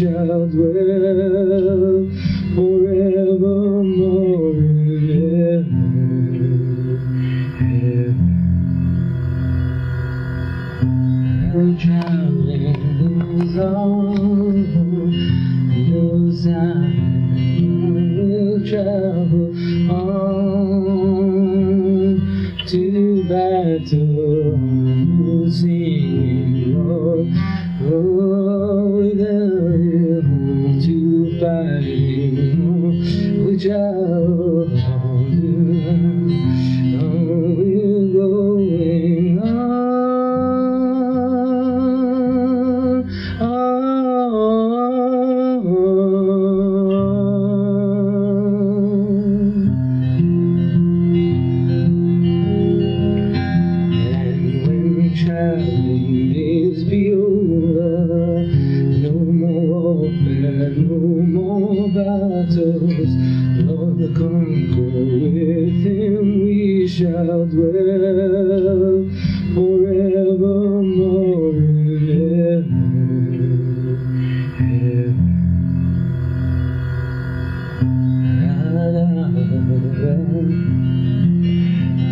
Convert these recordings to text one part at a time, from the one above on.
shall dwell forevermore in heaven. And traveling is on, no sign will travel on to battle, singing, Lord, oh, without you to fighting, which I'll do. We're going traveling days be over, no more warfare, no more battles. Lord, the conqueror, with him we shall dwell forevermore in heaven.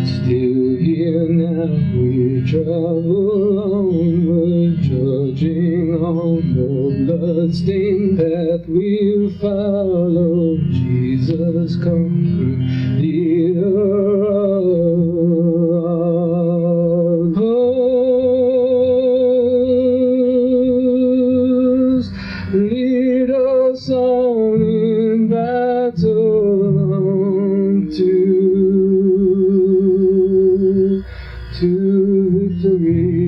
Still here now, we travel onward, trudging on the blood-stained path we'll follow. Jesus conquered, leader of hosts, lead us on in battle to victory.